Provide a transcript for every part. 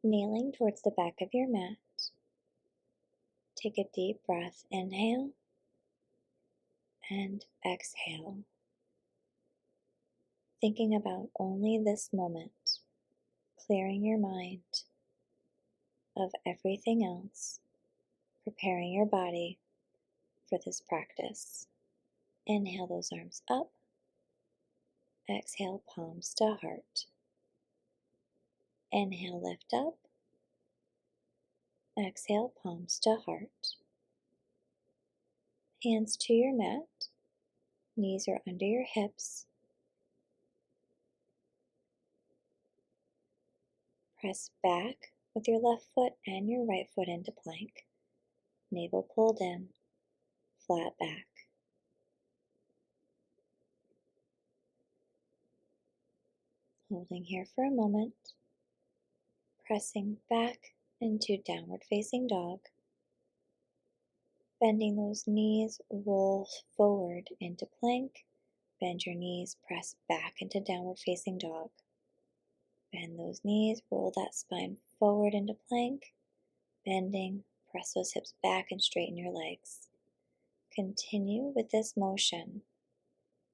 Kneeling towards the back of your mat, take a deep breath. Inhale and exhale, thinking about only this moment, clearing your mind of everything else, preparing your body for this practice. Inhale those arms up, exhale palms to heart. Inhale, lift up, exhale palms to heart. Hands to your mat, knees are under your hips. Press back with your left foot and your right foot into plank. Navel pulled in, flat back. Holding here for a moment, pressing back into downward facing dog. Bending those knees, roll forward into plank. Bend your knees, press back into downward facing dog. Bend those knees, roll that spine forward into plank. Bending, press those hips back and straighten your legs. Continue with this motion.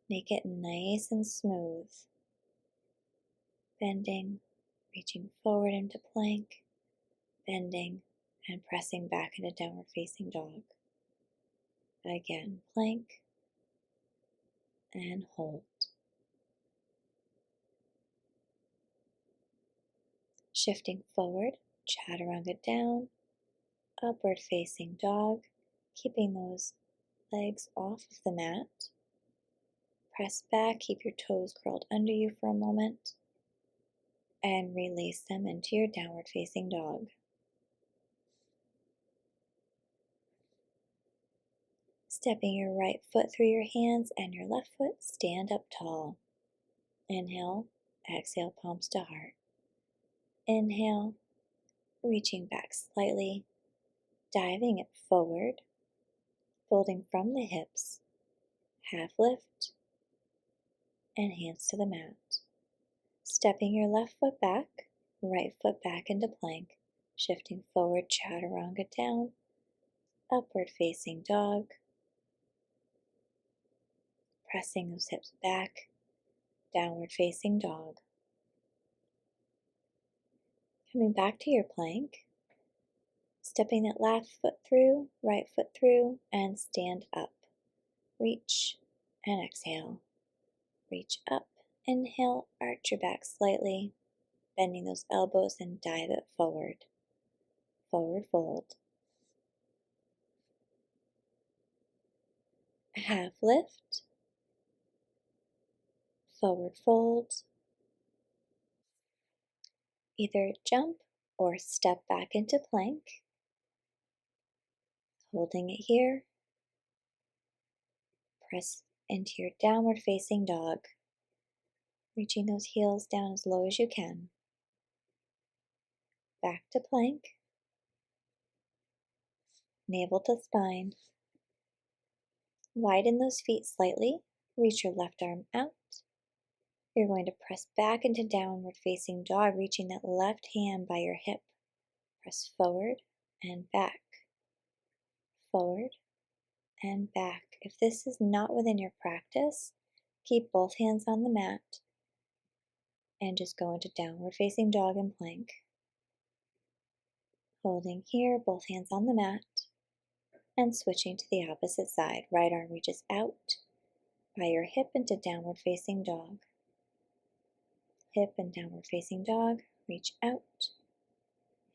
Make it nice and smooth. Bending, reaching forward into plank, bending, and pressing back into downward facing dog. Again, plank, and hold. Shifting forward, chaturanga down, upward facing dog, keeping those legs off of the mat. Press back, keep your toes curled under you for a moment, and release them into your downward facing dog. Stepping your right foot through your hands and your left foot, stand up tall. Inhale, exhale, palms to heart. Inhale, reaching back slightly, diving it forward, folding from the hips, half lift, and hands to the mat. Stepping your left foot back, right foot back into plank, shifting forward, chaturanga down, upward facing dog, pressing those hips back, downward facing dog. Coming back to your plank, stepping that left foot through, right foot through, and stand up. Reach and exhale. Reach up, inhale, arch your back slightly, bending those elbows and dive it forward. Forward fold. Half lift. Forward fold. Either jump or step back into plank. Holding it here. Press into your downward facing dog. Reaching those heels down as low as you can. Back to plank. Navel to spine. Widen those feet slightly. Reach your left arm out. You're going to press back into downward facing dog, reaching that left hand by your hip. Press forward and back. Forward and back. If this is not within your practice, keep both hands on the mat and just go into downward facing dog and plank. Holding here, both hands on the mat, and switching to the opposite side. Right arm reaches out by your hip into downward facing dog. Hip and downward facing dog, reach out.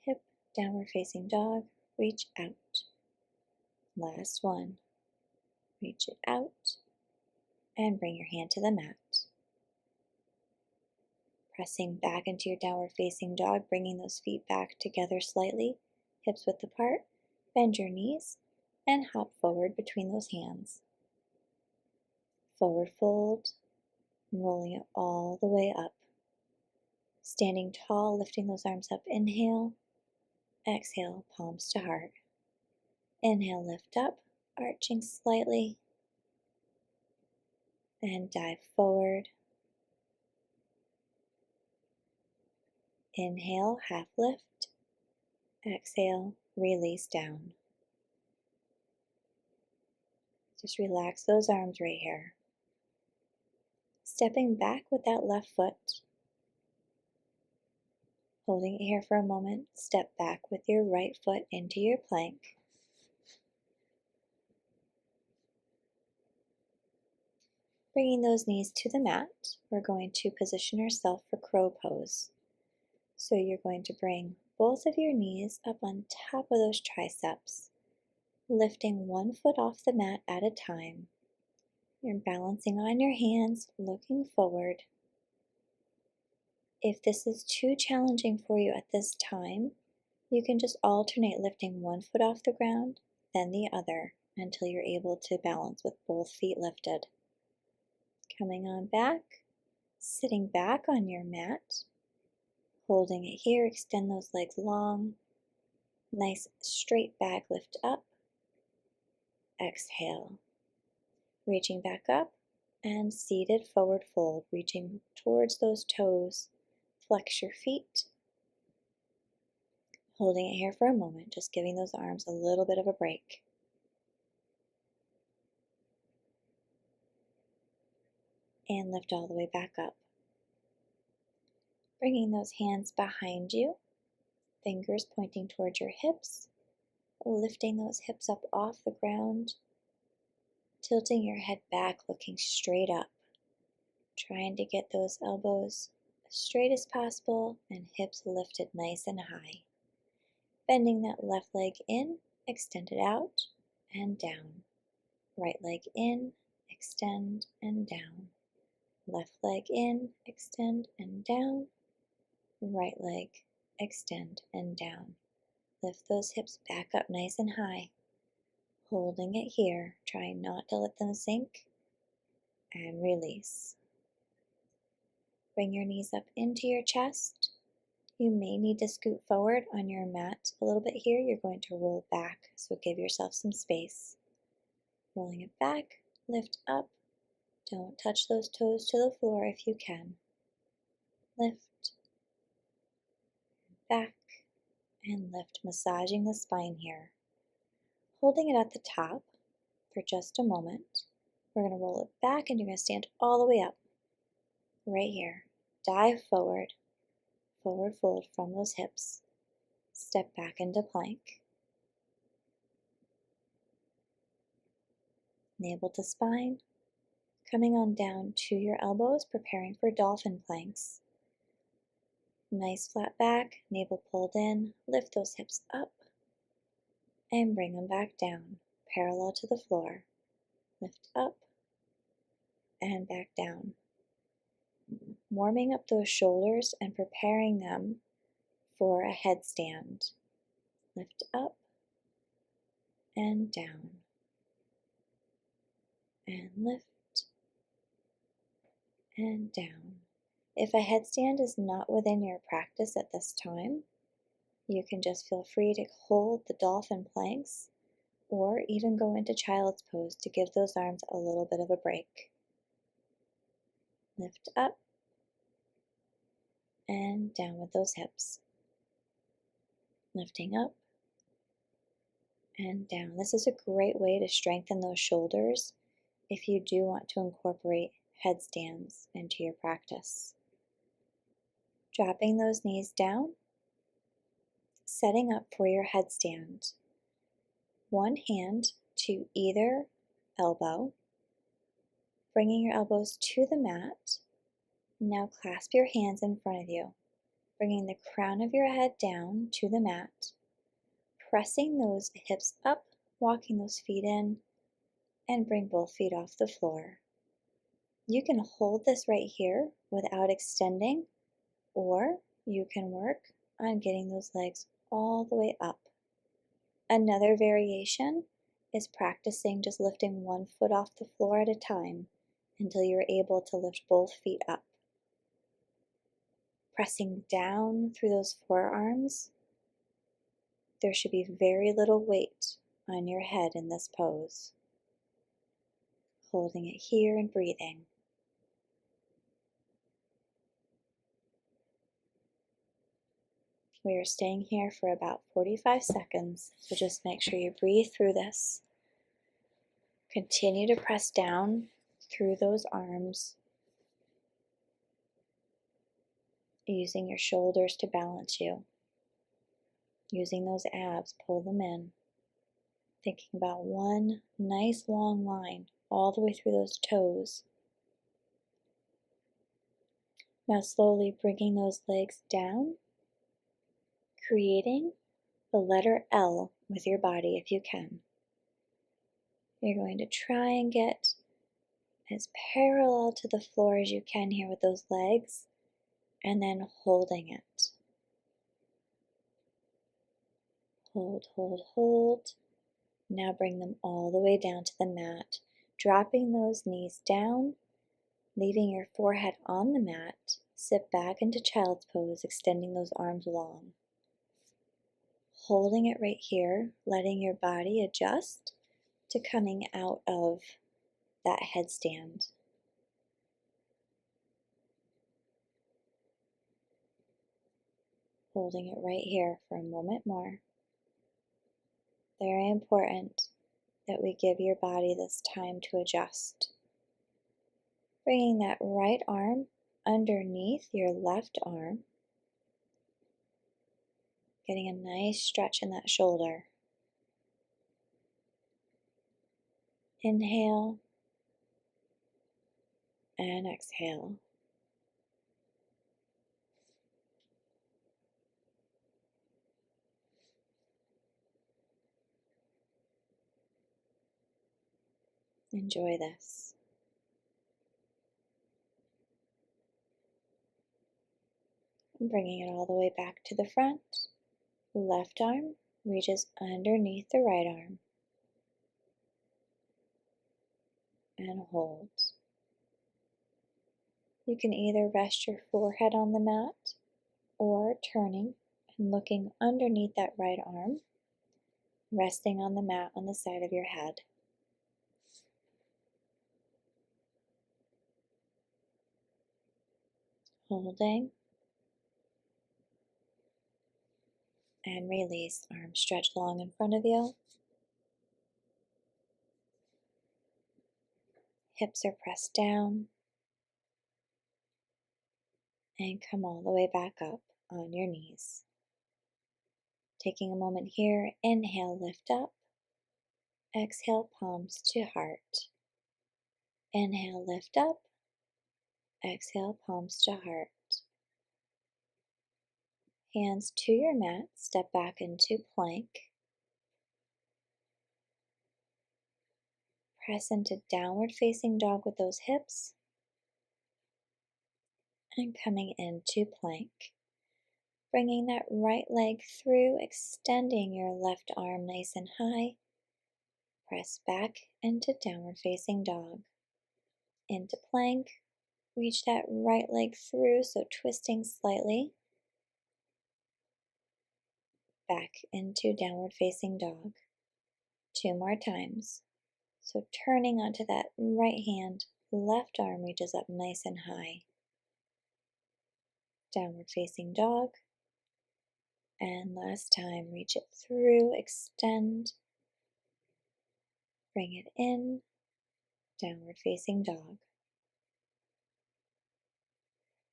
Hip, downward facing dog, reach out. Last one. Reach it out and bring your hand to the mat. Pressing back into your downward facing dog, bringing those feet back together slightly, hips width apart, bend your knees, and hop forward between those hands. Forward fold, rolling it all the way up. Standing tall, lifting those arms up, inhale, exhale, palms to heart. Inhale, lift up, arching slightly, and dive forward. Inhale, half lift, Exhale, release down. Just relax those arms right here. Stepping back with that left foot. Holding it here for a moment, step back with your right foot into your plank. Bringing those knees to the mat, we're going to position ourselves for crow pose. So you're going to bring both of your knees up on top of those triceps, lifting one foot off the mat at a time. You're balancing on your hands, looking forward. If this is too challenging for you at this time, you can just alternate lifting one foot off the ground, then the other, until you're able to balance with both feet lifted. Coming on back, sitting back on your mat, holding it here, extend those legs long. Nice straight back lift up. Exhale. Reaching back up and seated forward fold, reaching towards those toes. Flex your feet. Holding it here for a moment, just giving those arms a little bit of a break. And lift all the way back up. Bringing those hands behind you, fingers pointing towards your hips, lifting those hips up off the ground, tilting your head back, looking straight up, trying to get those elbows as straight as possible and hips lifted nice and high. Bending that left leg in, extend it out and down. Right leg in, extend and down. Left leg in, extend and down. Right leg, extend and down. Lift those hips back up nice and high. Holding it here, trying not to let them sink. And release. Bring your knees up into your chest. You may need to scoot forward on your mat a little bit here. You're going to roll back, so give yourself some space. Rolling it back, lift up. Don't touch those toes to the floor if you can. Lift, back, and lift, massaging the spine here. Holding it at the top for just a moment. We're going to roll it back and you're going to stand all the way up. Right here. Dive forward. Forward fold from those hips. Step back into plank. Navel to spine. Coming on down to your elbows, preparing for dolphin planks. Nice flat back, navel pulled in, lift those hips up, and bring them back down, parallel to the floor. Lift up, and back down. Warming up those shoulders and preparing them for a headstand. Lift up, and down, and lift, and down. If a headstand is not within your practice at this time, you can just feel free to hold the dolphin planks or even go into child's pose to give those arms a little bit of a break. Lift up and down with those hips. Lifting up and down. This is a great way to strengthen those shoulders if you do want to incorporate headstands into your practice. Dropping those knees down, setting up for your headstand. One hand to either elbow, bringing your elbows to the mat. Now clasp your hands in front of you, bringing the crown of your head down to the mat, pressing those hips up, walking those feet in, and bring both feet off the floor. You can hold this right here without extending, or you can work on getting those legs all the way up. Another variation is practicing just lifting one foot off the floor at a time until you're able to lift both feet up. Pressing down through those forearms. There should be very little weight on your head in this pose. Holding it here and breathing. We are staying here for about 45 seconds, so just make sure you breathe through this. Continue to press down through those arms, using your shoulders to balance you. Using those abs, pull them in. Thinking about one nice long line all the way through those toes. Now slowly bringing those legs down, creating the letter L with your body if you can. You're going to try and get as parallel to the floor as you can here with those legs, and then holding it. Hold, hold, hold. Now bring them all the way down to the mat, dropping those knees down, leaving your forehead on the mat. Sit back into child's pose, extending those arms long. Holding it right here, letting your body adjust to coming out of that headstand. Holding it right here for a moment more. Very important that we give your body this time to adjust. Bringing that right arm underneath your left arm. Getting a nice stretch in that shoulder. Inhale and exhale. Enjoy this. Bringing it all the way back to the front. Left arm reaches underneath the right arm. And hold. You can either rest your forehead on the mat or turning and looking underneath that right arm, resting on the mat on the side of your head. Holding and release. Arms stretch long in front of you. Hips are pressed down. And come all the way back up on your knees. Taking a moment here, inhale, lift up. Exhale, palms to heart. Inhale, lift up. Exhale, palms to heart. Hands to your mat, step back into plank. Press into downward facing dog with those hips. And coming into plank. Bringing that right leg through, extending your left arm nice and high. Press back into downward facing dog. Into plank. Reach that right leg through, so twisting slightly. Back into downward facing dog. 2 more times. So turning onto that right hand, left arm reaches up nice and high. Downward facing dog. And last time, reach it through, extend. Bring it in, downward facing dog.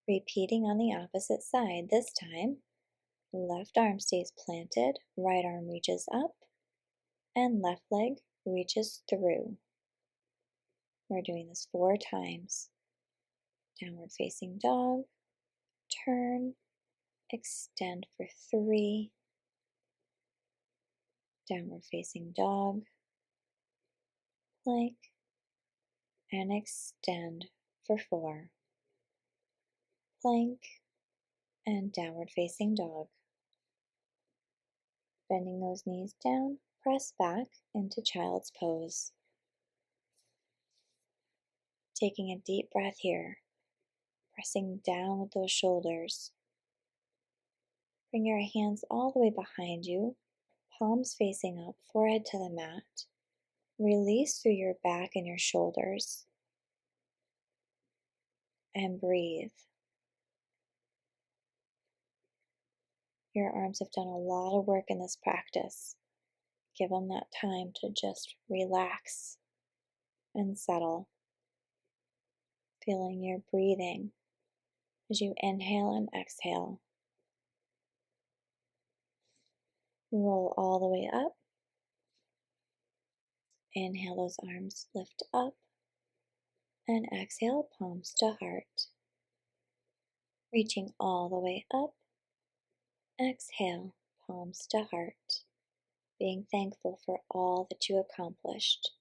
Repeating on the opposite side. This time, left arm stays planted, right arm reaches up, and left leg reaches through. We're doing this 4 times. Downward facing dog, turn, extend for 3, downward facing dog, plank, and extend for 4, plank, and downward facing dog. Bending those knees down, press back into child's pose. Taking a deep breath here, pressing down with those shoulders. Bring your hands all the way behind you, palms facing up, forehead to the mat. Release through your back and your shoulders. And breathe. Your arms have done a lot of work in this practice. Give them that time to just relax and settle, feeling your breathing as you inhale and exhale. Roll all the way up. Inhale, those arms lift up, and exhale, palms to heart. Reaching all the way up. Exhale, palms to heart. Being thankful for all that you accomplished.